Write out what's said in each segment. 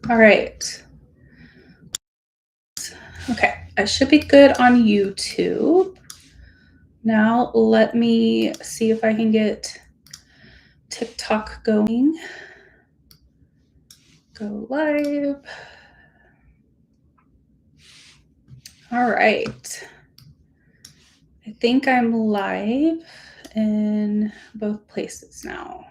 All right. Okay, I should be good on YouTube. Now let me see if I can get TikTok going. Go live. All right. I think I'm live in both places now.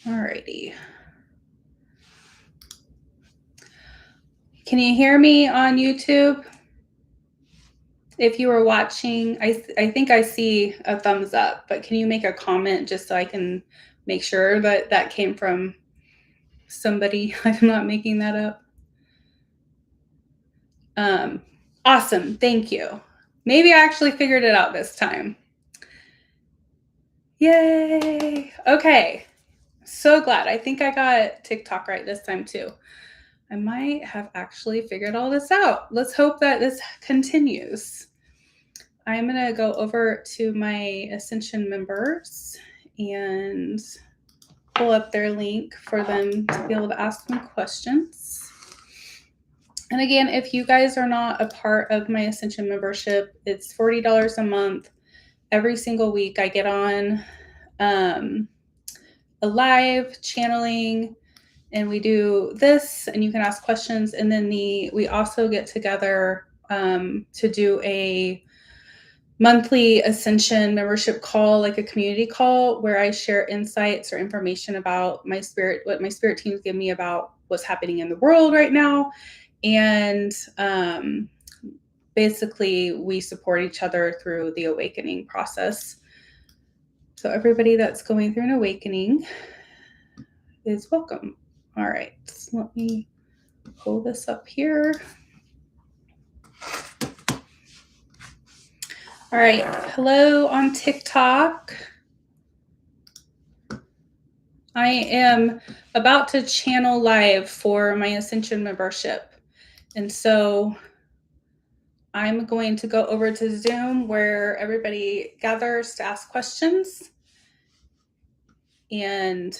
All righty. Can you hear me on YouTube? If you were watching, I think I see a thumbs up, but can you make a comment just so I can make sure that that came from somebody? I'm not making that up. Awesome. Thank you. Maybe I actually figured it out this time. Yay. Okay. So glad. I think I got TikTok right this time too. I might have actually figured all this out. Let's hope that this continues. I'm going to go over to my Ascension members and pull up their link for them to be able to ask me questions. And again, if you guys are not a part of my Ascension membership, it's $40 a month. Every single week I get on a live channeling and we do this and you can ask questions. And then we also get together to do a monthly Ascension membership call, like a community call, where I share insights or information about my spirit, what my spirit teams give me about what's happening in the world right now. And basically, we support each other through the awakening process. So everybody that's going through an awakening is welcome. All right, so let me pull this up here. All right, hello on TikTok. I am about to channel live for my Ascension membership. And so I'm going to go over to Zoom where everybody gathers to ask questions. And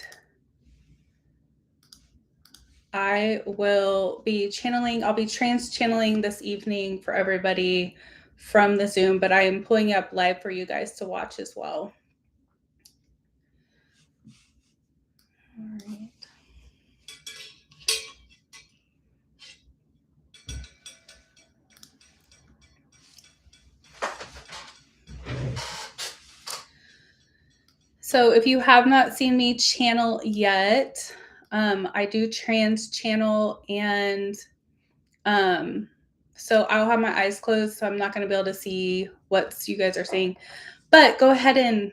I will be channeling, I'll be trans-channeling this evening for everybody from the Zoom, but I am pulling up live for you guys to watch as well. All right. So if you have not seen me channel yet, I do trans channel and so I'll have my eyes closed, so I'm not going to be able to see what you guys are saying. But go ahead and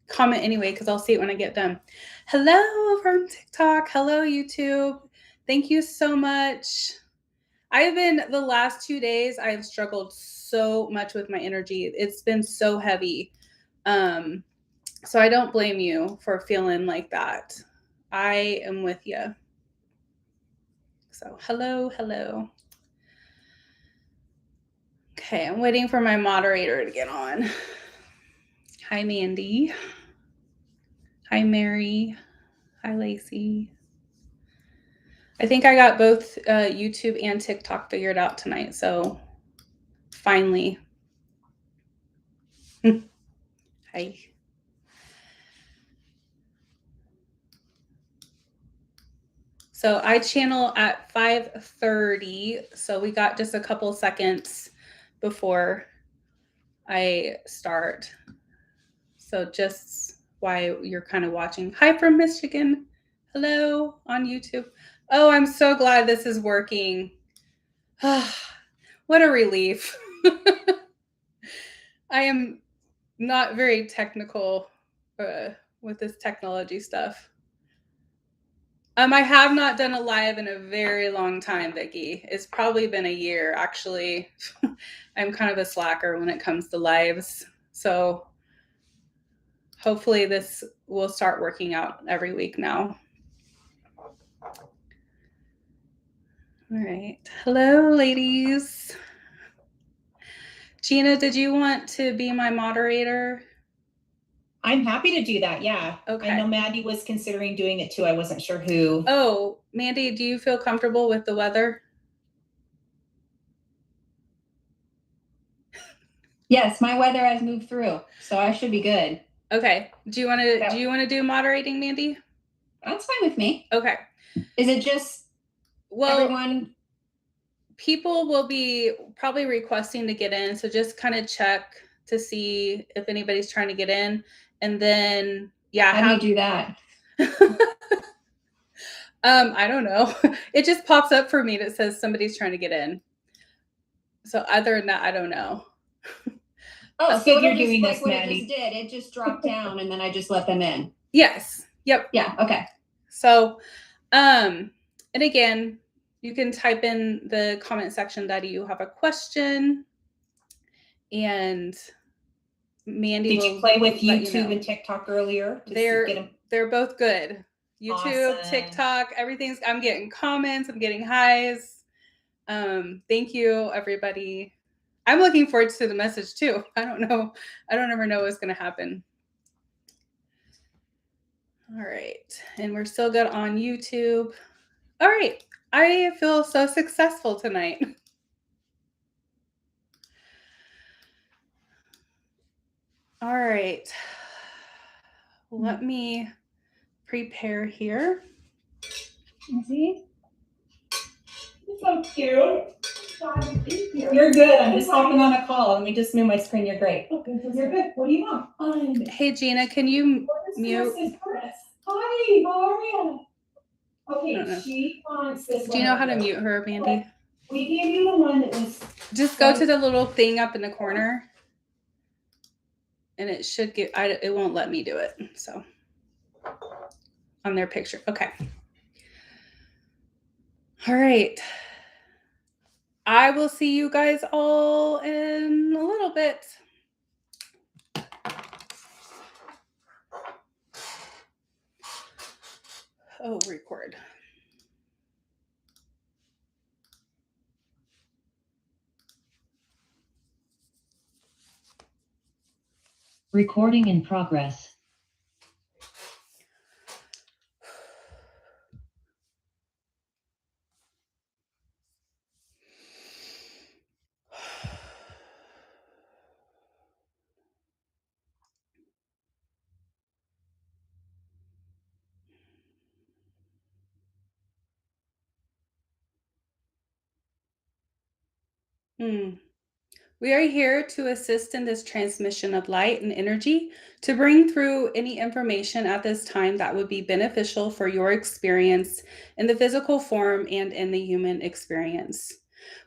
comment anyway, because I'll see it when I get done. Hello from TikTok. Hello, YouTube. Thank you so much. The last 2 days, I've struggled so much with my energy. It's been so heavy. So I don't blame you for feeling like that. I am with you. So hello, hello. Okay, I'm waiting for my moderator to get on. Hi, Mandy. Hi, Mary. Hi, Lacey. I think I got both YouTube and TikTok figured out tonight, so finally. Hi. So I channel at 5:30, so we got just a couple seconds before I start. So just why you're kind of watching. Hi from Michigan. Hello on YouTube. Oh, I'm so glad this is working. What a relief. I am not very technical with this technology stuff. I have not done a live in a very long time, Vicki. It's probably been a year, actually. I'm kind of a slacker when it comes to lives. So hopefully this will start working out every week now. All right. Hello, ladies. Gina, did you want to be my moderator? I'm happy to do that. Yeah. Okay. I know Maddie was considering doing it too. I wasn't sure who. Oh, Mandy, do you feel comfortable with the weather? Yes, my weather has moved through, so I should be good. Okay. Do you want to do moderating, Mandy? That's fine with me. Okay. Is it just everyone? People will be probably requesting to get in, so just kind of check to see if anybody's trying to get in, and then How do you do that? I don't know. It just pops up for me that says somebody's trying to get in. So other than that, I don't know. Oh, so you're doing this, Maddie. It just did. It just dropped down, and then I just let them in. Yes. Yep. Yeah. Okay. So, and again, you can type in the comment section that you have a question, and Mandy. Did you play with YouTube and TikTok earlier? They're both good. YouTube, Awesome. TikTok, everything's. I'm getting comments. I'm getting highs. Thank you, everybody. I'm looking forward to the message too. I don't know. I don't ever know what's going to happen. All right. And we're still good on YouTube. All right. I feel so successful tonight. All right. Let me prepare here. Angie? You're so cute. You're good. I'm just hopping on a call. Let me just move my screen. You're great. Okay, you're good. What do you want? Hey, Gina, can you mute? Hi, how are you? Okay, she wants this. Do you know how to mute her, Mandy? We gave you the one that was. Just go to the little thing up in the corner, and it should get. It won't let me do it. So on their picture, okay. All right. I will see you guys all in a little bit. Oh, record. Recording in progress. We are here to assist in this transmission of light and energy to bring through any information at this time that would be beneficial for your experience in the physical form and in the human experience.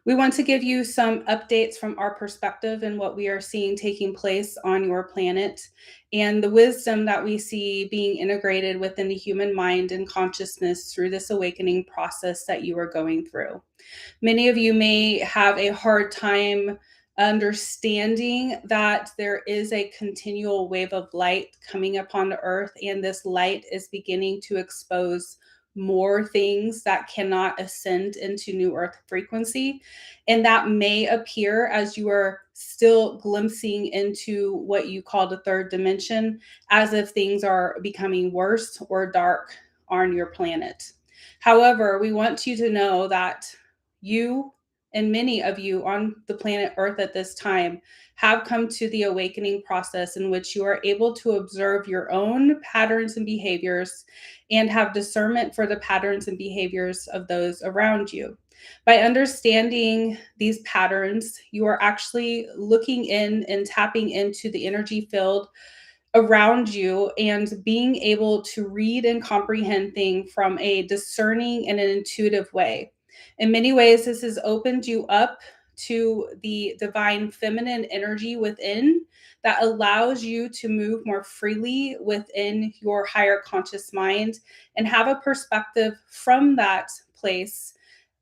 We want to give you some updates from our perspective and what we are seeing taking place on your planet and the wisdom that we see being integrated within the human mind and consciousness through this awakening process that you are going through. Many of you may have a hard time understanding that there is a continual wave of light coming upon the earth, and this light is beginning to expose more things that cannot ascend into new earth frequency. And that may appear as you are still glimpsing into what you call the third dimension, as if things are becoming worse or dark on your planet. However, we want you to know that you and many of you on the planet Earth at this time have come to the awakening process in which you are able to observe your own patterns and behaviors and have discernment for the patterns and behaviors of those around you. By understanding these patterns, you are actually looking in and tapping into the energy field around you and being able to read and comprehend things from a discerning and an intuitive way. In many ways, this has opened you up to the divine feminine energy within that allows you to move more freely within your higher conscious mind and have a perspective from that place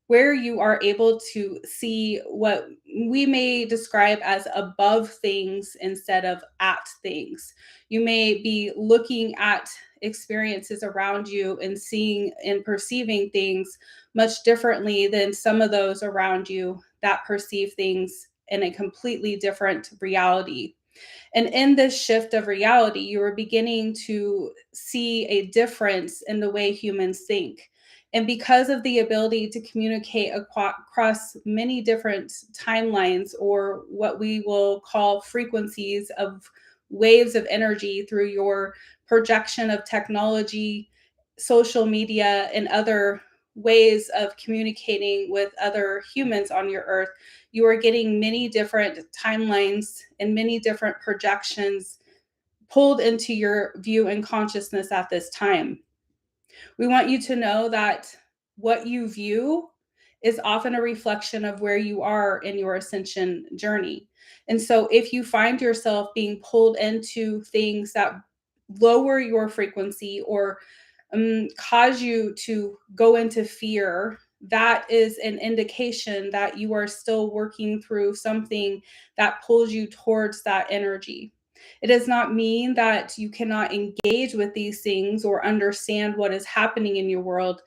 where you are able to see what we may describe as above things instead of at things. You may be looking at experiences around you and seeing and perceiving things much differently than some of those around you that perceive things in a completely different reality. And in this shift of reality, you are beginning to see a difference in the way humans think. And because of the ability to communicate across many different timelines, or what we will call frequencies of waves of energy through your projection of technology, social media, and other ways of communicating with other humans on your earth, you are getting many different timelines and many different projections pulled into your view and consciousness at this time. We want you to know that what you view is often a reflection of where you are in your ascension journey. And so if you find yourself being pulled into things that lower your frequency, or cause you to go into fear, that is an indication that you are still working through something that pulls you towards that energy. It does not mean that you cannot engage with these things or understand what is happening in your world.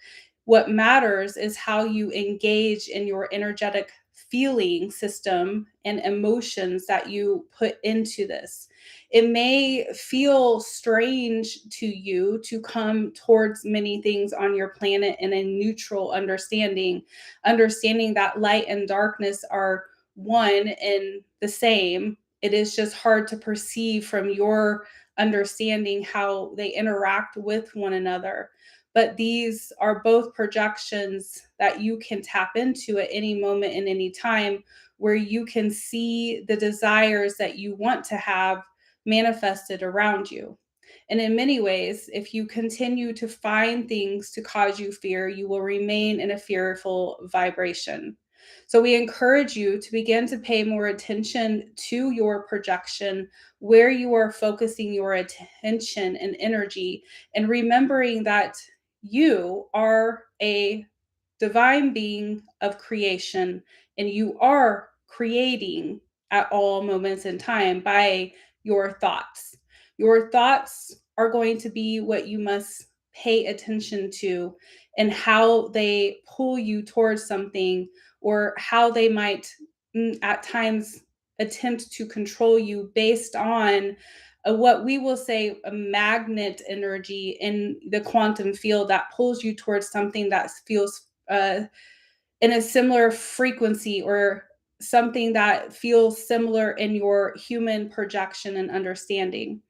What matters is how you engage in your energetic feeling system and emotions that you put into this. It may feel strange to you to come towards many things on your planet in a neutral understanding that light and darkness are one and the same. It is just hard to perceive from your understanding how they interact with one another. But these are both projections that you can tap into at any moment in any time, where you can see the desires that you want to have manifested around you. And in many ways, if you continue to find things to cause you fear, you will remain in a fearful vibration. So we encourage you to begin to pay more attention to your projection, where you are focusing your attention and energy, and remembering that you are a divine being of creation, and you are creating at all moments in time by your thoughts. Your thoughts are going to be what you must pay attention to, and how they pull you towards something, or how they might at times attempt to control you based on what we will say a magnet energy in the quantum field that pulls you towards something that feels in a similar frequency, or something that feels similar in your human projection and understanding.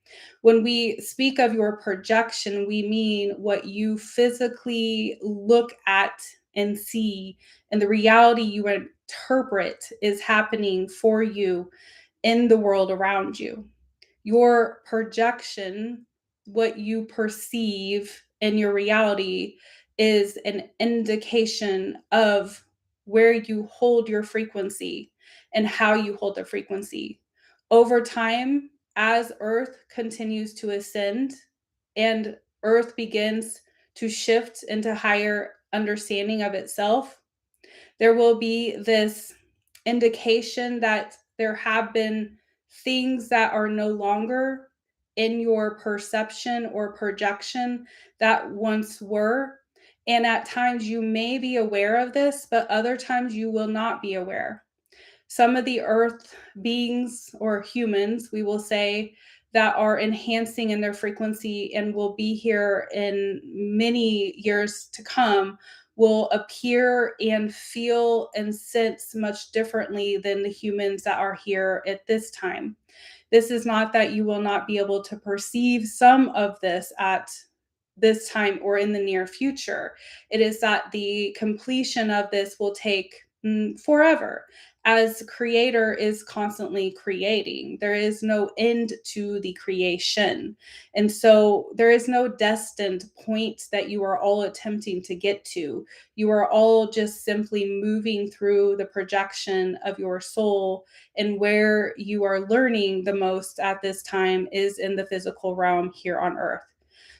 When we speak of your projection, we mean what you physically look at and see, and the reality you interpret is happening for you in the world around you. Your projection, what you perceive in your reality, is an indication of where you hold your frequency and how you hold the frequency. Over time, as Earth continues to ascend and Earth begins to shift into higher understanding of itself, there will be this indication that there have been things that are no longer in your perception or projection that once were. And at times you may be aware of this, but other times you will not be aware. Some of the earth beings, or humans, we will say, that are enhancing in their frequency and will be here in many years to come, will appear and feel and sense much differently than the humans that are here at this time. This is not that you will not be able to perceive some of this at this time or in the near future. It is that the completion of this will take forever, as creator is constantly creating. There is no end to the creation. And so there is no destined point that you are all attempting to get to. You are all just simply moving through the projection of your soul, and where you are learning the most at this time is in the physical realm here on earth.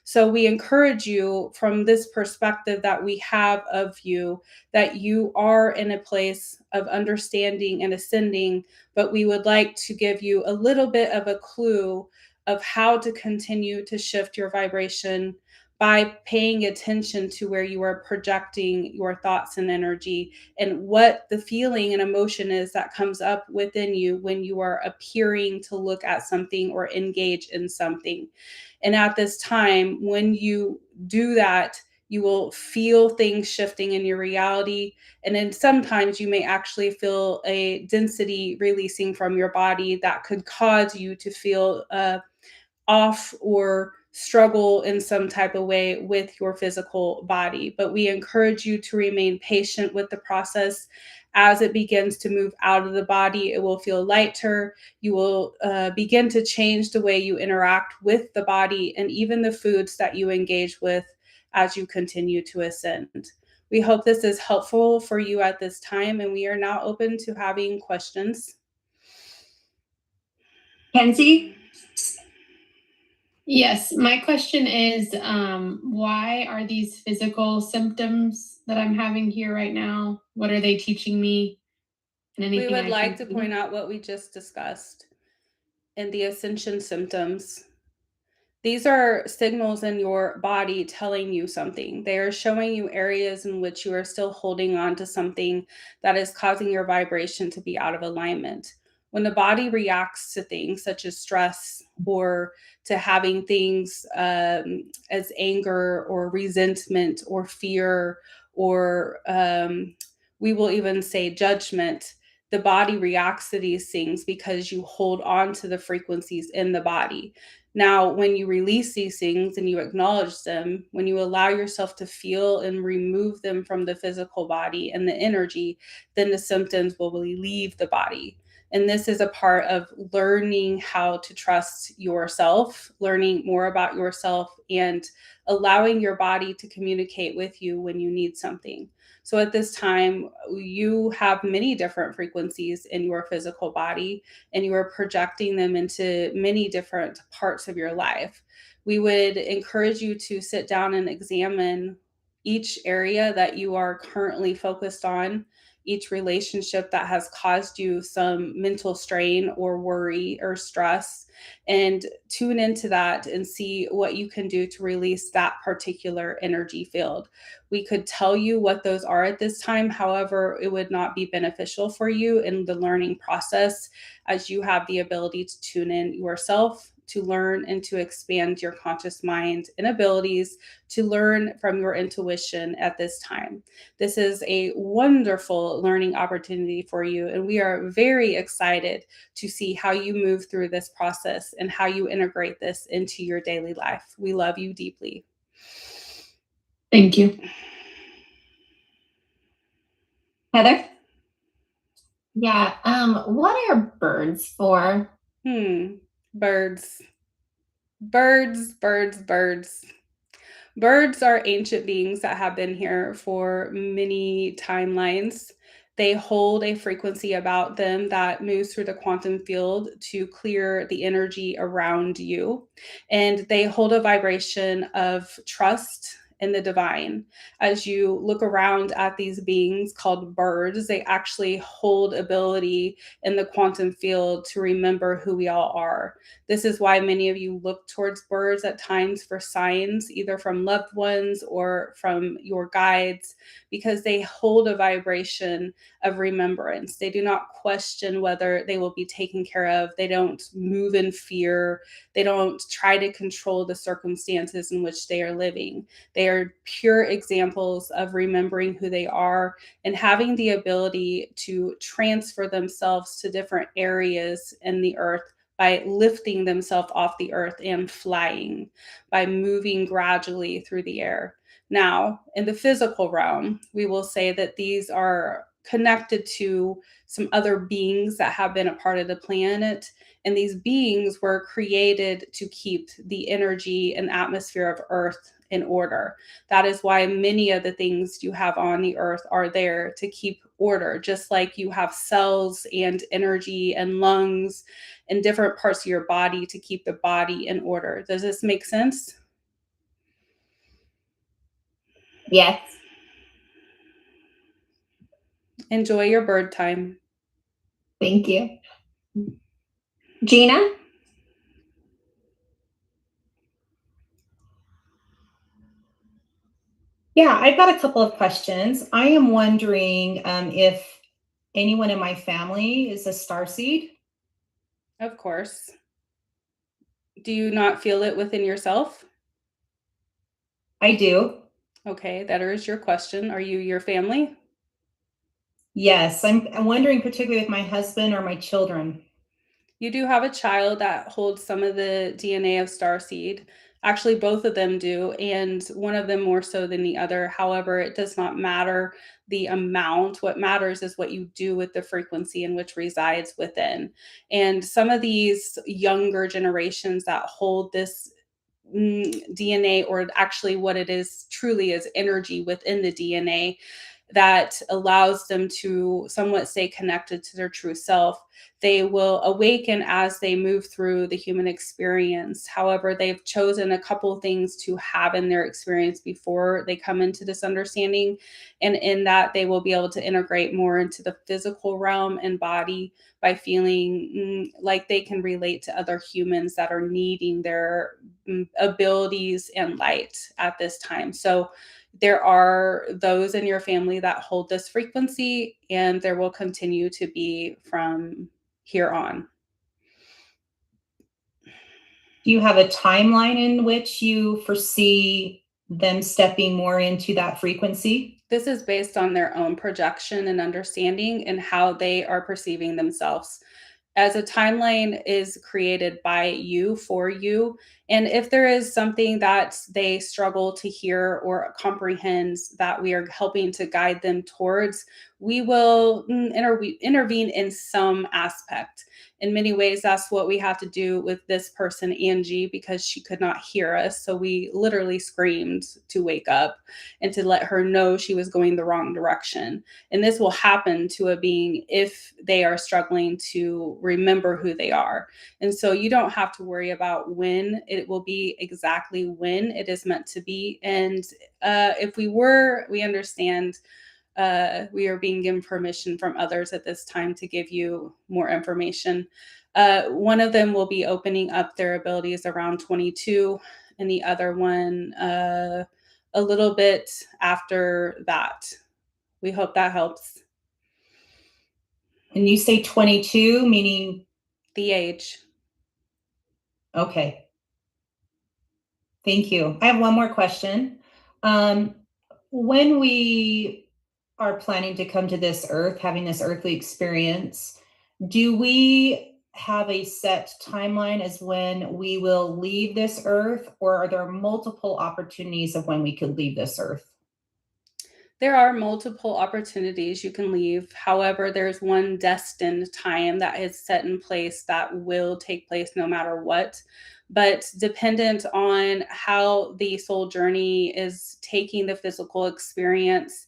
So we encourage you from this perspective that we have of you, that you are in a place of understanding and ascending, but we would like to give you a little bit of a clue of how to continue to shift your vibration by paying attention to where you are projecting your thoughts and energy and what the feeling and emotion is that comes up within you when you are appearing to look at something or engage in something. And at this time, when you do that, you will feel things shifting in your reality. And then sometimes you may actually feel a density releasing from your body that could cause you to feel off or struggle in some type of way with your physical body. But we encourage you to remain patient with the process. As it begins to move out of the body, it will feel lighter. You will begin to change the way you interact with the body and even the foods that you engage with as you continue to ascend. We hope this is helpful for you at this time, and we are now open to having questions. Kenzie? Yes, my question is, why are these physical symptoms that I'm having here right now? What are they teaching me? And We anything would I like can to do? point out what we just discussed in the ascension symptoms. These are signals in your body telling you something. They are showing you areas in which you are still holding on to something that is causing your vibration to be out of alignment. When the body reacts to things such as stress or to having things as anger or resentment or fear, or we will even say judgment, the body reacts to these things because you hold on to the frequencies in the body. Now, when you release these things and you acknowledge them, when you allow yourself to feel and remove them from the physical body and the energy, then the symptoms will leave the body. And this is a part of learning how to trust yourself, learning more about yourself, and allowing your body to communicate with you when you need something. So at this time, you have many different frequencies in your physical body, and you are projecting them into many different parts of your life. We would encourage you to sit down and examine each area that you are currently focused on, each relationship that has caused you some mental strain or worry or stress, and tune into that and see what you can do to release that particular energy field. We could tell you what those are at this time. However, it would not be beneficial for you in the learning process, as you have the ability to tune in yourself, to learn and to expand your conscious mind and abilities to learn from your intuition at this time. This is a wonderful learning opportunity for you, and we are very excited to see how you move through this process and how you integrate this into your daily life. We love you deeply. Thank you. Heather? Yeah, what are birds for? Birds. Birds, birds, birds. Birds are ancient beings that have been here for many timelines. They hold a frequency about them that moves through the quantum field to clear the energy around you. And they hold a vibration of trust in the divine. As you look around at these beings called birds, they actually hold ability in the quantum field to remember who we all are. This is why many of you look towards birds at times for signs, either from loved ones or from your guides, because they hold a vibration of remembrance. They do not question whether they will be taken care of. They don't move in fear. They don't try to control the circumstances in which they are living. They are pure examples of remembering who they are and having the ability to transfer themselves to different areas in the earth by lifting themselves off the earth and flying, by moving gradually through the air. Now, in the physical realm, we will say that these are connected to some other beings that have been a part of the planet. And these beings were created to keep the energy and atmosphere of Earth in order. That is why many of the things you have on the earth are there to keep order, just like you have cells and energy and lungs and different parts of your body to keep the body in order. Does this make sense? Yes. Enjoy your bird time. Thank you. Gina? Yeah, I've got a couple of questions. I am wondering if anyone in my family is a starseed. Of course. Do you not feel it within yourself? I do. Okay, that is your question. Are you your family? Yes, I'm wondering particularly with my husband or my children. You do have a child that holds some of the DNA of starseed. Actually, both of them do, and one of them more so than the other. However, it does not matter the amount. What matters is what you do with the frequency in which resides within. And some of these younger generations that hold this DNA, or actually what it is truly is energy within the DNA, that allows them to somewhat stay connected to their true self. They will awaken as they move through the human experience. However, they've chosen a couple things to have in their experience before they come into this understanding. And in that, they will be able to integrate more into the physical realm and body by feeling like they can relate to other humans that are needing their abilities and light at this time. So, there are those in your family that hold this frequency, and there will continue to be from here on. Do you have a timeline in which you foresee them stepping more into that frequency? This is based on their own projection and understanding and how they are perceiving themselves. As a timeline is created by you for you. And if there is something that they struggle to hear or comprehend that we are helping to guide them towards, we will intervene in some aspect. In many ways, that's what we have to do with this person, Angie, because she could not hear us. So we literally screamed to wake up and to let her know she was going the wrong direction. And this will happen to a being if they are struggling to remember who they are. And so you don't have to worry about when it will be, exactly when it is meant to be. And if we understand we are being given permission from others at this time to give you more information. One of them will be opening up their abilities around 22, and the other one a little bit after that. We hope that helps. And you say 22, meaning, The age. okay. Thank you. I have one more question. When we are planning to come to this earth, having this earthly experience, do we have a set timeline as when we will leave this earth, or are there multiple opportunities of when we could leave this earth? There are multiple opportunities you can leave. However, there's one destined time that is set in place that will take place no matter what. But dependent on how the soul journey is taking the physical experience,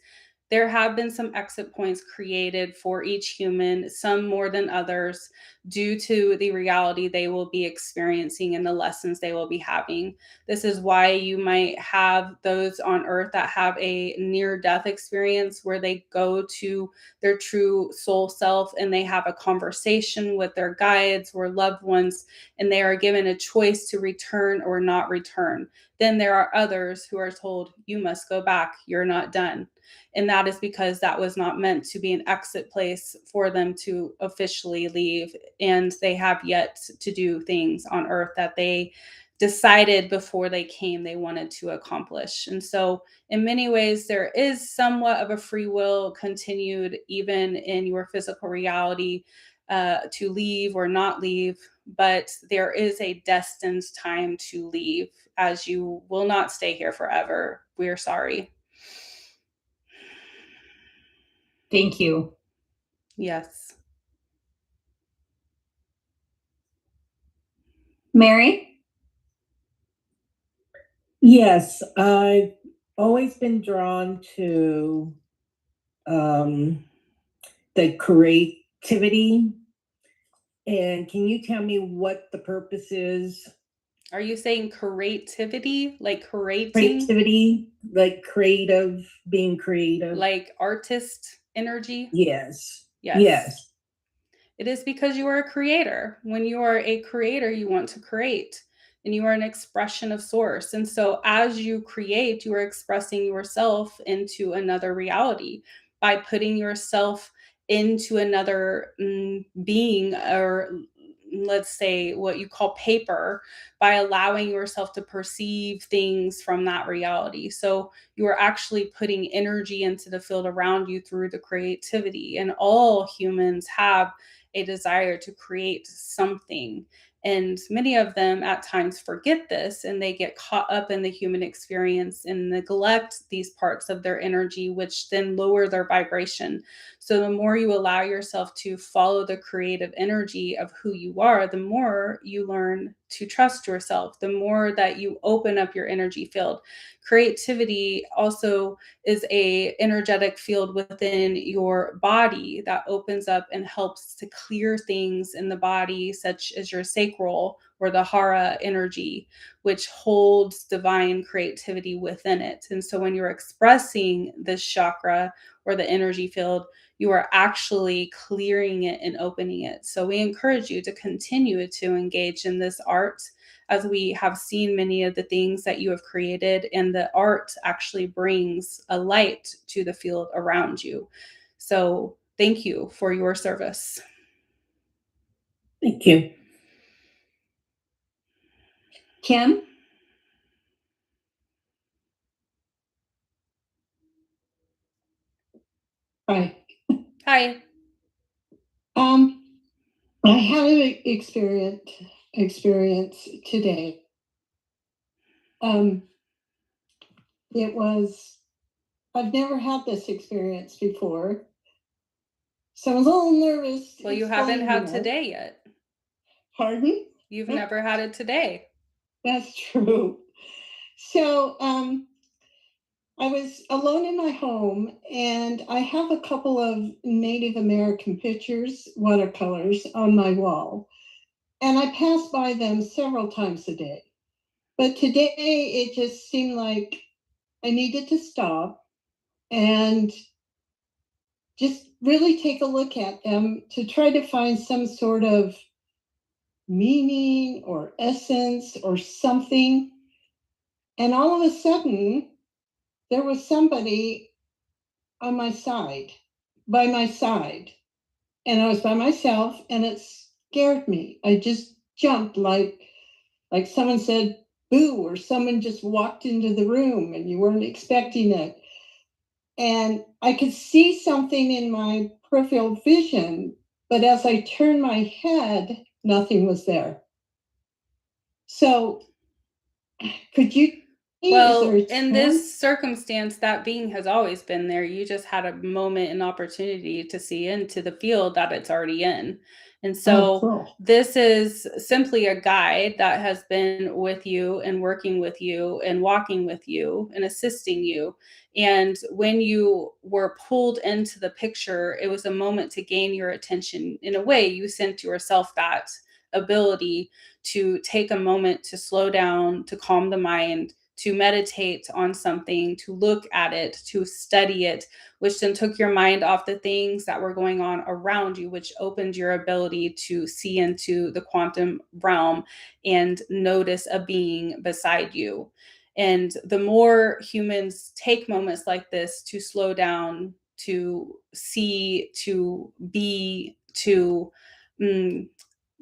there have been some exit points created for each human, some more than others, due to the reality they will be experiencing and the lessons they will be having. This is why you might have those on earth that have a near death experience where they go to their true soul self and they have a conversation with their guides or loved ones, and they are given a choice to return or not return. Then there are others who are told, you must go back, you're not done. And that is because that was not meant to be an exit place for them to officially leave. And they have yet to do things on earth that they decided before they came they wanted to accomplish. And so, in many ways, there is somewhat of a free will continued even in your physical reality to leave or not leave, but there is a destined time to leave, as you will not stay here forever. We're sorry. Thank you. Yes. Mary? Yes, I've always been drawn to um, the creativity. And can you tell me what the purpose is? Are you saying creativity, like creating, Creativity, like creative, being creative. like artist energy? Yes. Yes. Yes. It is because you are a creator. When you are a creator, you want to create. and you are an expression of source. And so as you create, you are expressing yourself into another reality by putting yourself into another being, or let's say what you call paper, by allowing yourself to perceive things from that reality. So you are actually putting energy into the field around you through the creativity. And all humans have a desire to create something. And many of them at times forget this, and they get caught up in the human experience and neglect these parts of their energy, which then lower their vibration. So the more you allow yourself to follow the creative energy of who you are, the more you learn to trust yourself, the more that you open up your energy field. Creativity also is a energetic field within your body that opens up and helps to clear things in the body, such as your sacral or the hara energy, which holds divine creativity within it. And so when you're expressing this chakra or the energy field, you are actually clearing it and opening it. So we encourage you to continue to engage in this art, as we have seen many of the things that you have created, and the art actually brings a light to the field around you. So thank you for your service. Thank you. Kim? Hi. Hi. I had an experience today. It was, I've never had this experience before, so I was a little nervous. Well, you haven't had explaining it. today yet. Pardon? You've never had it today. That's true. So, I was alone in my home, and I have a couple of Native American pictures, watercolors, on my wall. And I pass by them several times a day. But today it just seemed like I needed to stop and just really take a look at them to try to find some sort of meaning or essence or something. And all of a sudden, there was somebody on my side, by my side. And I was by myself, and it scared me. I just jumped like someone said boo, or someone just walked into the room and you weren't expecting it. And I could see something in my peripheral vision, but as I turned my head, nothing was there. So could you? Well, in this circumstance, that being has always been there. You just had a moment and opportunity to see into the field that it's already in. And so cool. this is simply a guide that has been with you and working with you and walking with you and assisting you. And when you were pulled into the picture, it was a moment to gain your attention. In a way, you sent yourself that ability to take a moment to slow down, to calm the mind, to meditate on something, to look at it, to study it, which then took your mind off the things that were going on around you, which opened your ability to see into the quantum realm and notice a being beside you. And the more humans take moments like this to slow down, to see, to be, to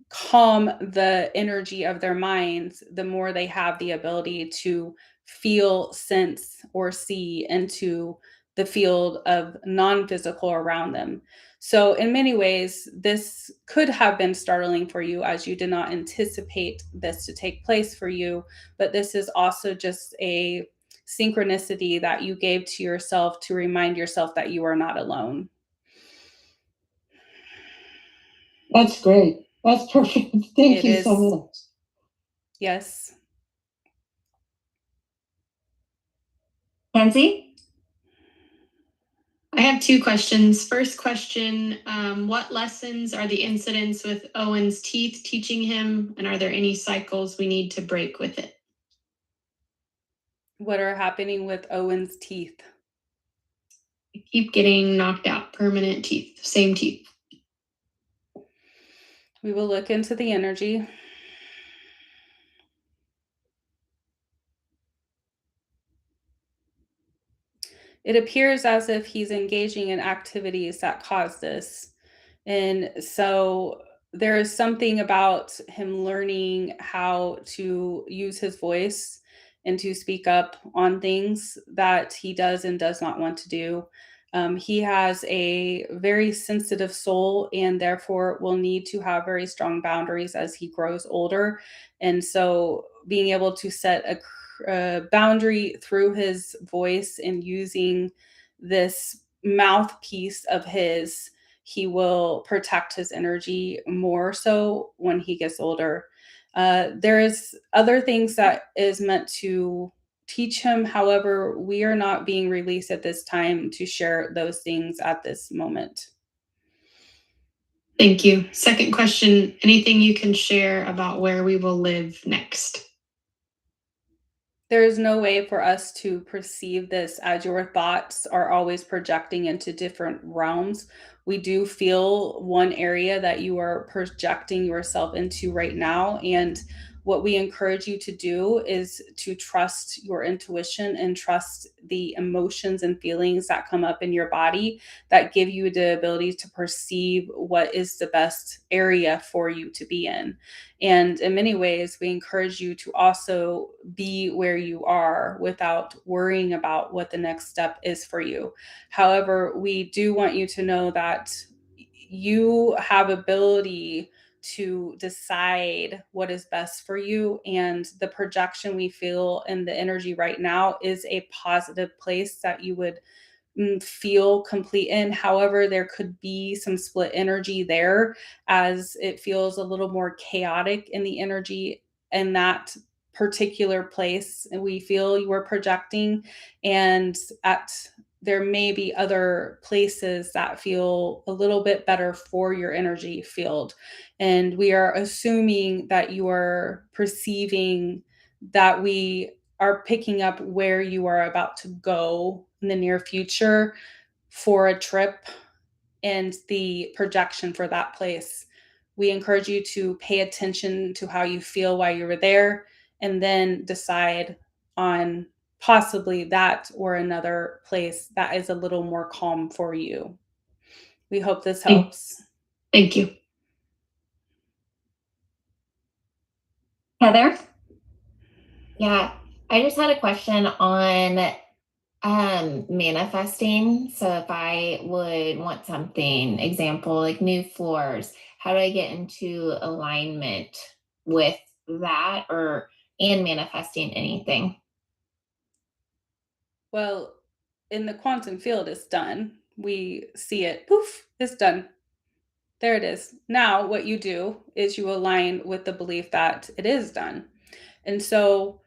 calm the energy of their minds, the more they have the ability to feel, sense, or see into the field of non-physical around them. So in many ways, this could have been startling for you, as you did not anticipate this to take place for you, but this is also just a synchronicity that you gave to yourself to remind yourself that you are not alone. That's great. That's perfect. Thank you so much. Yes. Angie? I have two questions. First question, what lessons are the incidents with Owen's teeth teaching him? And are there any cycles we need to break with it? What are happening with Owen's teeth? I keep getting knocked out, permanent teeth, same teeth. We will look into the energy. it appears as if he's engaging in activities that cause this. And so there is something about him learning how to use his voice and to speak up on things that he does and does not want to do. He has a very sensitive soul and therefore will need to have very strong boundaries as he grows older. And so being able to set a boundary through his voice and using this mouthpiece of his, he will protect his energy more so when he gets older. There is other things that is meant to teach him. However, we are not being released at this time to share those things at this moment. Thank you. Second question, anything you can share about where we will live next? There is no way for us to perceive this as your thoughts are always projecting into different realms. We do feel one area that you are projecting yourself into right now. And what we encourage you to do is to trust your intuition and trust the emotions and feelings that come up in your body that give you the ability to perceive what is the best area for you to be in. And in many ways, we encourage you to also be where you are without worrying about what the next step is for you. However, we do want you to know that you have ability to decide what is best for you, and the projection we feel in the energy right now is a positive place that you would feel complete in. However, there could be some split energy there as it feels a little more chaotic in the energy in that particular place. And we feel you are projecting, and at there may be other places that feel a little bit better for your energy field. And we are assuming that you are perceiving that we are picking up where you are about to go in the near future for a trip and the projection for that place. We encourage you to pay attention to how you feel while you were there and then decide on possibly that or another place that is a little more calm for you. We hope this helps. Thank you. Heather? Yeah, I just had a question on manifesting. So if I would want something, example, like new floors, how do I get into alignment with that or and manifesting anything? Well, in the quantum field, it's done. We see it, poof, it's done. There it is. Now, what you do is you align with the belief that it is done. And so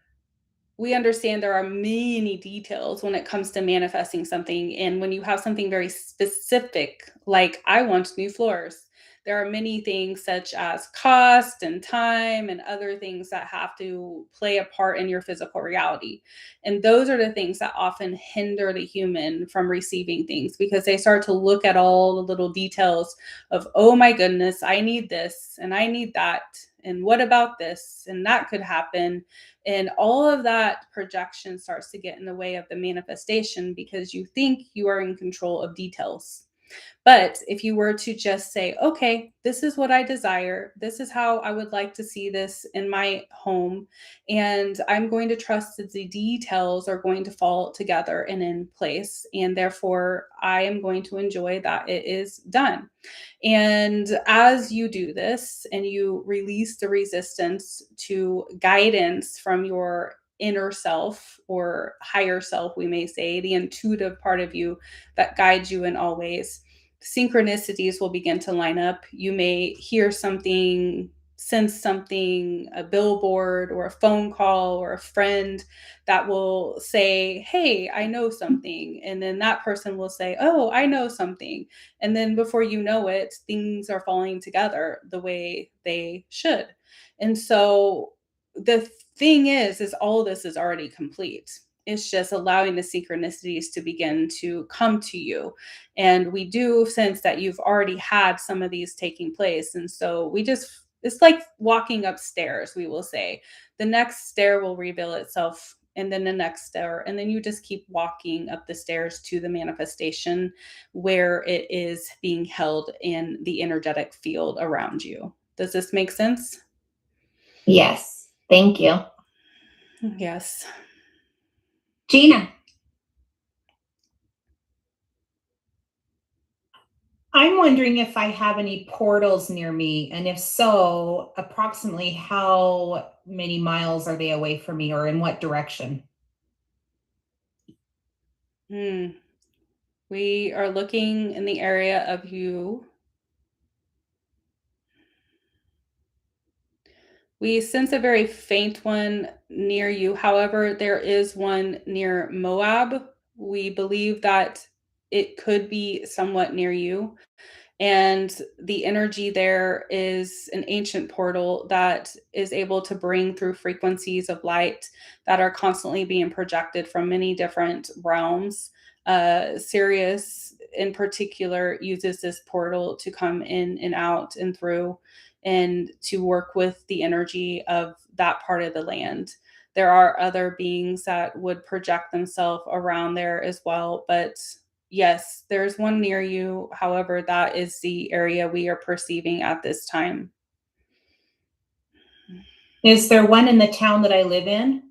we understand there are many details when it comes to manifesting something. And when you have something very specific, like I want new floors, there are many things such as cost and time and other things that have to play a part in your physical reality. And those are the things that often hinder the human from receiving things because they start to look at all the little details of, oh my goodness, I need this and I need that. And what about this? And that could happen. And all of that projection starts to get in the way of the manifestation because you think you are in control of details. But if you were to just say, okay, this is what I desire, this is how I would like to see this in my home, and I'm going to trust that the details are going to fall together and in place, and therefore I am going to enjoy that it is done. And as you do this and you release the resistance to guidance from your inner self or higher self, we may say, the intuitive part of you that guides you in all ways, synchronicities will begin to line up. You may hear something, sense something, a billboard or a phone call or a friend that will say, hey, I know something. And then that person will say, oh, I know something. And then before you know it, things are falling together the way they should. And so the thing is all of this is already complete. It's just allowing the synchronicities to begin to come to you. And we do sense that you've already had some of these taking place. And so it's like walking upstairs, we will say. The next stair will reveal itself and then the next stair, and then you just keep walking up the stairs to the manifestation where it is being held in the energetic field around you. Does this make sense? Yes. Thank you. Yes. Gina. I'm wondering if I have any portals near me, and if so, approximately how many miles are they away from me, or in what direction? We are looking in the area of you. We sense a very faint one near you. However, there is one near Moab. We believe that it could be somewhat near you. And the energy there is an ancient portal that is able to bring through frequencies of light that are constantly being projected from many different realms. Sirius, in particular, uses this portal to come in and out and through and to work with the energy of that part of the land. There are other beings that would project themselves around there as well, but yes, there's one near you. However, that is the area we are perceiving at this time. Is there one in the town that I live in?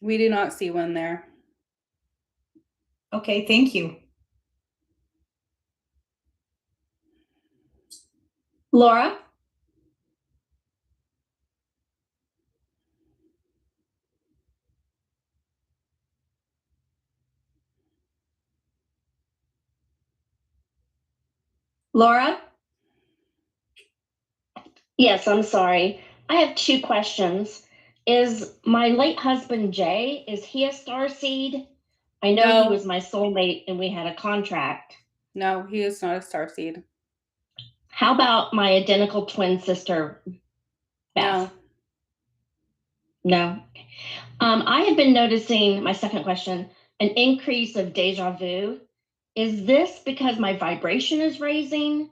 We do not see one there. Okay, thank you. Laura? Laura? Yes, I'm sorry. I have two questions. Is my late husband Jay, is he a starseed? I know No. he was my soulmate and we had a contract. No, he is not a starseed. How about my identical twin sister, Beth? No. I have been noticing, my second question, an increase of deja vu. Is this because my vibration is raising?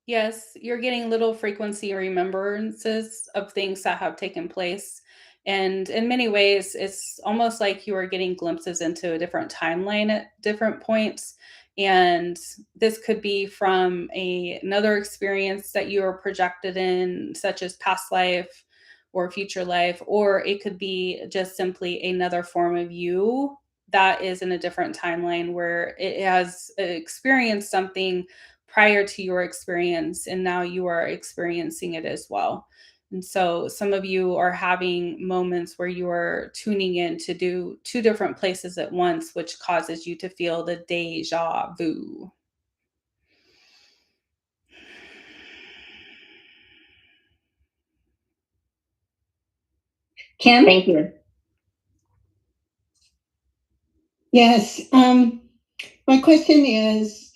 Yes, you're getting little frequency remembrances of things that have taken place. And in many ways, it's almost like you are getting glimpses into a different timeline at different points. And this could be from another experience that you are projected in, such as past life or future life, or it could be just simply another form of you that is in a different timeline where it has experienced something prior to your experience, and now you are experiencing it as well. And so some of you are having moments where you are tuning in to do two different places at once, which causes you to feel the deja vu. Kim? Thank you. Yes, my question is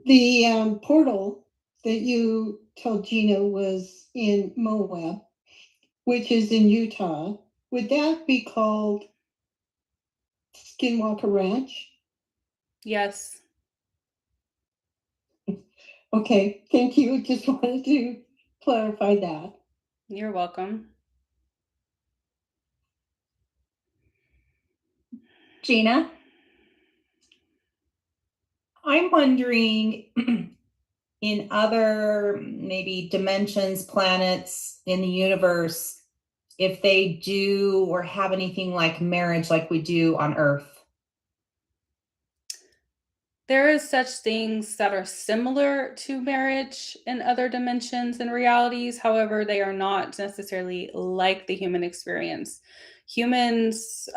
the portal that you told Gina was in Moab, which is in Utah. Would that be called Skinwalker Ranch? Yes. Okay, thank you. Just wanted to clarify that. You're welcome. Gina? I'm wondering in other maybe dimensions, planets in the universe, if they do or have anything like marriage like we do on Earth. There is such things that are similar to marriage in other dimensions and realities. However, they are not necessarily like the human experience. Humans,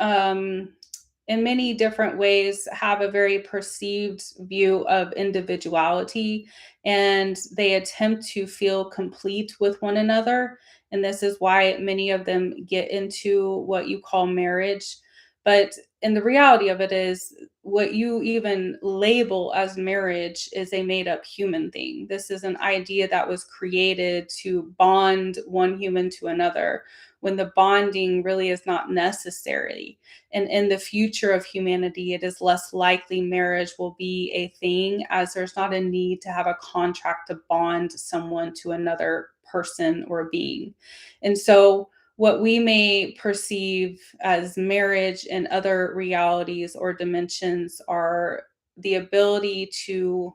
in many different ways, have a very perceived view of individuality, and they attempt to feel complete with one another. And this is why many of them get into what you call marriage. But and the reality of it is, what you even label as marriage is a made up human thing. This is an idea that was created to bond one human to another, when the bonding really is not necessary. And in the future of humanity, it is less likely marriage will be a thing, as there's not a need to have a contract to bond someone to another person or being. And so what we may perceive as marriage and other realities or dimensions are the ability to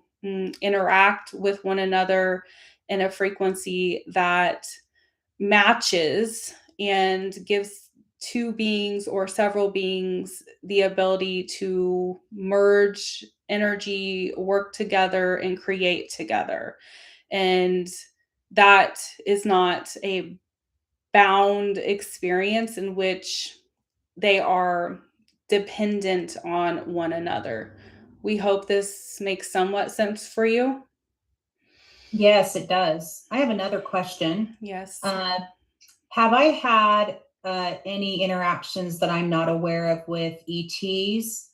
interact with one another in a frequency that matches and gives two beings or several beings the ability to merge energy, work together, and create together. And that is not a bound experience in which they are dependent on one another. We hope this makes somewhat sense for you. Yes, it does. I have another question. Yes. Have I had any interactions that I'm not aware of with ETs?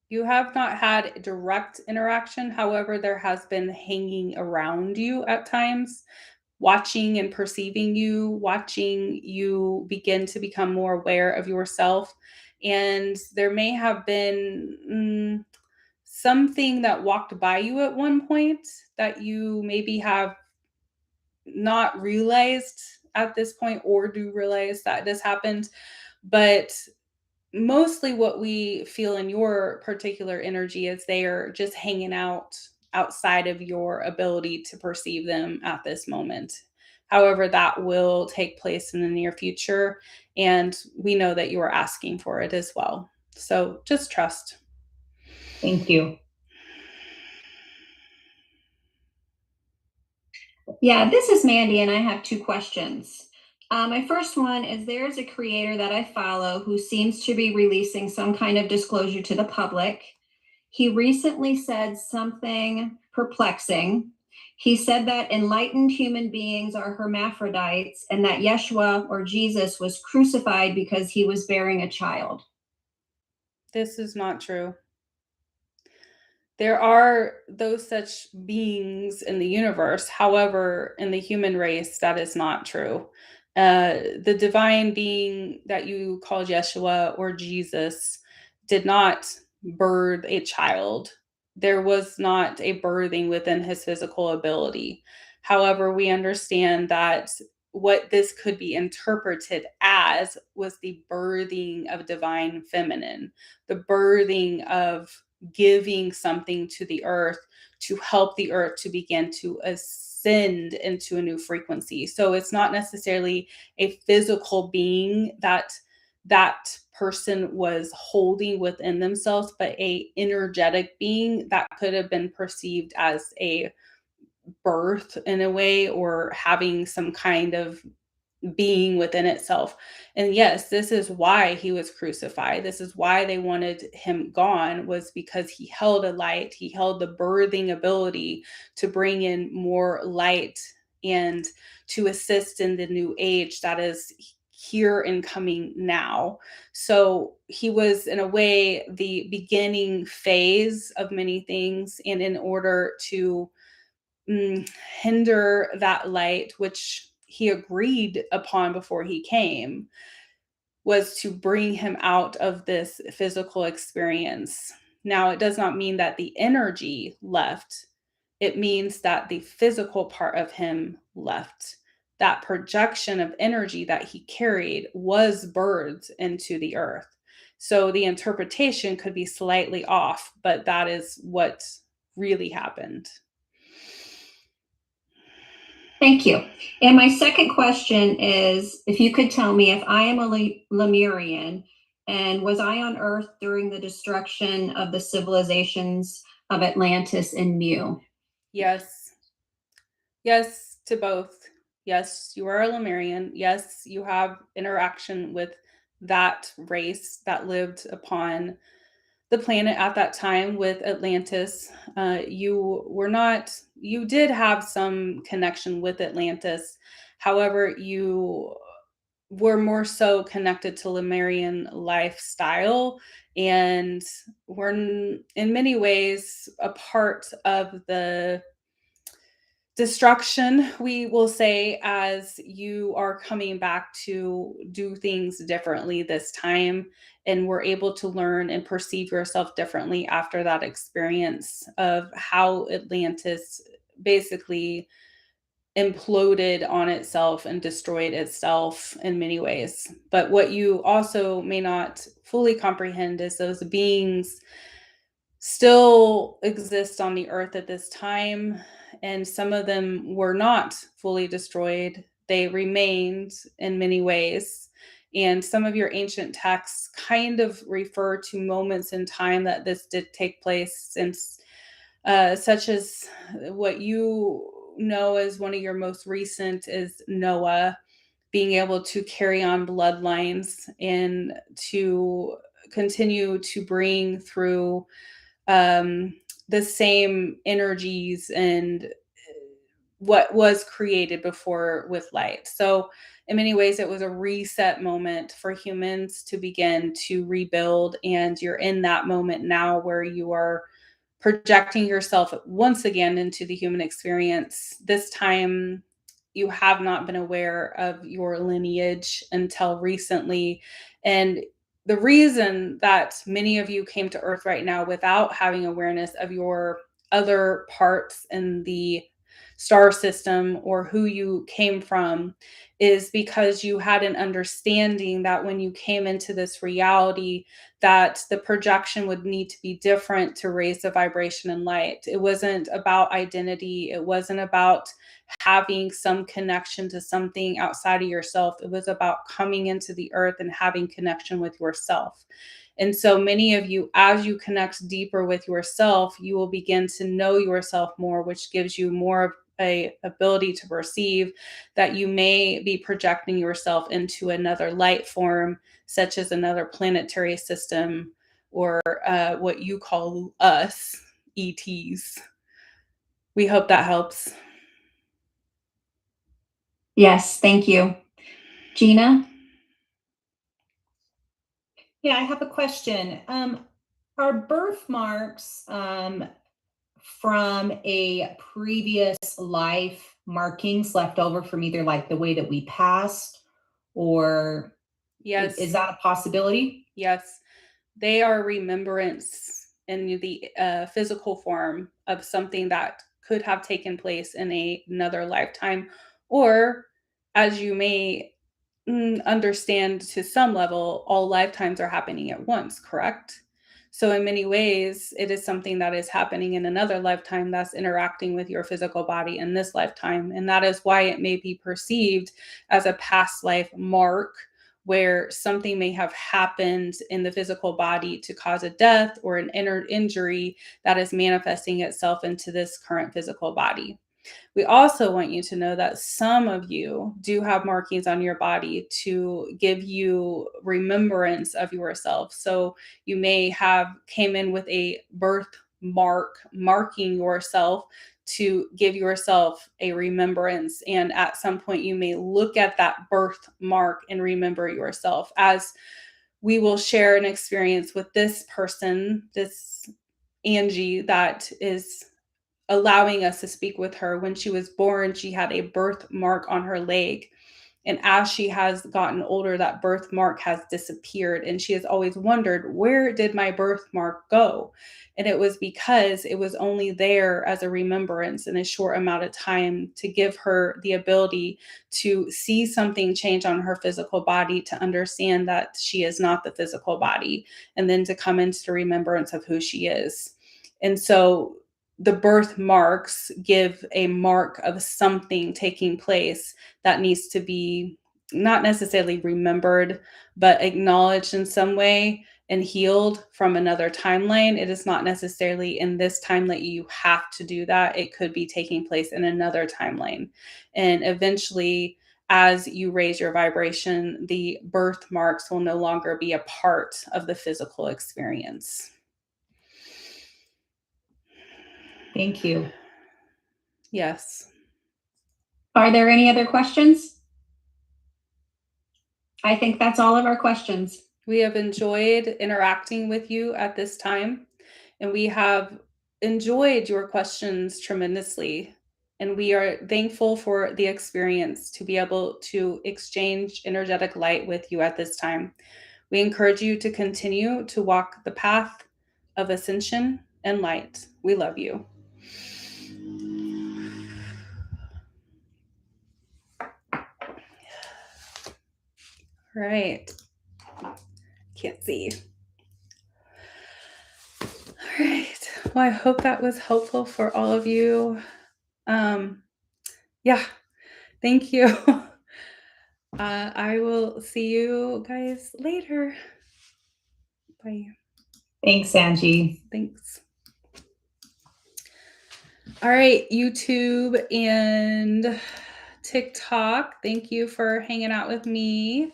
You have not had direct interaction. However, there has been hanging around you at times, watching and perceiving you, watching you begin to become more aware of yourself. And there may have been something that walked by you at one point that you maybe have not realized at this point, or do realize that this happened. But mostly what we feel in your particular energy is they are just hanging out outside of your ability to perceive them at this moment. However, that will take place in the near future, and we know that you are asking for it as well. So just trust. Thank you. Yeah, this is Mandy, and I have two questions. My first one is there's a creator that I follow who seems to be releasing some kind of disclosure to the public. He recently said something perplexing. He said that enlightened human beings are hermaphrodites and that Yeshua or Jesus was crucified because he was bearing a child. This is not true. There are those such beings in the universe. However, in the human race, that is not true. The divine being that you call Yeshua or Jesus did not birth a child. There was not a birthing within his physical ability. However, we understand that what this could be interpreted as was the birthing of divine feminine, the birthing of giving something to the earth to help the earth to begin to ascend into a new frequency. So it's not necessarily a physical being that that person was holding within themselves, but a energetic being that could have been perceived as a birth in a way, or having some kind of being within itself. And yes, this is why he was crucified. This is why they wanted him gone, was because he held a light. He held the birthing ability to bring in more light and to assist in the new age that is here and coming now. So he was, in a way, the beginning phase of many things. And in order to hinder that light, which he agreed upon before he came, was to bring him out of this physical experience. Now, it does not mean that the energy left. It means that the physical part of him left. That projection of energy that he carried was birthed into the earth. So the interpretation could be slightly off, but that is what really happened. Thank you. And my second question is if you could tell me if I am a Lemurian and was I on Earth during the destruction of the civilizations of Atlantis and Mu? Yes. Yes to both. Yes, you are a Lemurian. Yes, you have interaction with that race that lived upon the planet at that time with Atlantis. You did have some connection with Atlantis. However, you were more so connected to Lemurian lifestyle and were in many ways a part of the destruction, we will say, as you are coming back to do things differently this time, and we're able to learn and perceive yourself differently after that experience of how Atlantis basically imploded on itself and destroyed itself in many ways. But what you also may not fully comprehend is those beings still exist on the earth at this time, and some of them were not fully destroyed. They remained in many ways. And some of your ancient texts kind of refer to moments in time that this did take place, since such as what you know as one of your most recent is Noah being able to carry on bloodlines and to continue to bring through the same energies and what was created before with light. So, in many ways, it was a reset moment for humans to begin to rebuild. And you're in that moment now where you are projecting yourself once again into the human experience. This time, you have not been aware of your lineage until recently. And the reason that many of you came to Earth right now without having awareness of your other parts in the star system or who you came from is because you had an understanding that when you came into this reality, that the projection would need to be different to raise the vibration and light. It wasn't about identity. It wasn't about having some connection to something outside of yourself. It was about coming into the earth and having connection with yourself. And so many of you, as you connect deeper with yourself, you will begin to know yourself more, which gives you more of a ability to perceive that you may be projecting yourself into another light form, such as another planetary system, or what you call us, ETs. We hope that helps. Yes, thank you. Gina? Yeah, I have a question. Are birthmarks from a previous life markings left over from either like the way that we passed, or Yes. is that a possibility? Yes. They are remembrance in the physical form of something that could have taken place in another lifetime, or as you may understand to some level, all lifetimes are happening at once, correct? So, in many ways, it is something that is happening in another lifetime that's interacting with your physical body in this lifetime. And that is why it may be perceived as a past life mark, where something may have happened in the physical body to cause a death or an inner injury that is manifesting itself into this current physical body. We also want you to know that some of you do have markings on your body to give you remembrance of yourself. So you may have came in with a birth mark marking yourself to give yourself a remembrance. And at some point, you may look at that birth mark and remember yourself, as we will share an experience with this person, this Angie, that is allowing us to speak with her. When she was born, she had a birthmark on her leg. And as she has gotten older, that birthmark has disappeared. And she has always wondered, where did my birthmark go? And it was because it was only there as a remembrance in a short amount of time to give her the ability to see something change on her physical body, to understand that she is not the physical body, and then to come into the remembrance of who she is. And so the birthmarks give a mark of something taking place that needs to be not necessarily remembered, but acknowledged in some way and healed from another timeline. It is not necessarily in this time that you have to do that. It could be taking place in another timeline. And eventually, as you raise your vibration, the birthmarks will no longer be a part of the physical experience. Thank you. Yes. Are there any other questions? I think that's all of our questions. We have enjoyed interacting with you at this time, and we have enjoyed your questions tremendously. And we are thankful for the experience to be able to exchange energetic light with you at this time. We encourage you to continue to walk the path of ascension and light. We love you. All right. Can't see. All right. Well, I hope that was helpful for all of you. Yeah. Thank you. I will see you guys later. Bye. Thanks, Angie. Thanks. All right, YouTube and TikTok, thank you for hanging out with me.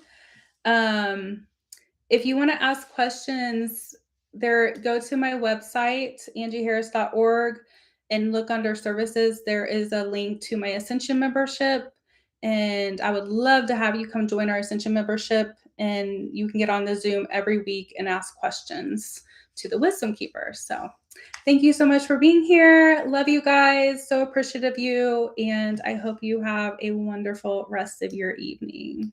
If you want to ask questions, go to my website, angieharris.org, and look under services. There is a link to my Ascension membership, and I would love to have you come join our Ascension membership, and you can get on the Zoom every week and ask questions to the Wisdom Keeper. So thank you so much for being here. Love you guys. So appreciative of you, and I hope you have a wonderful rest of your evening.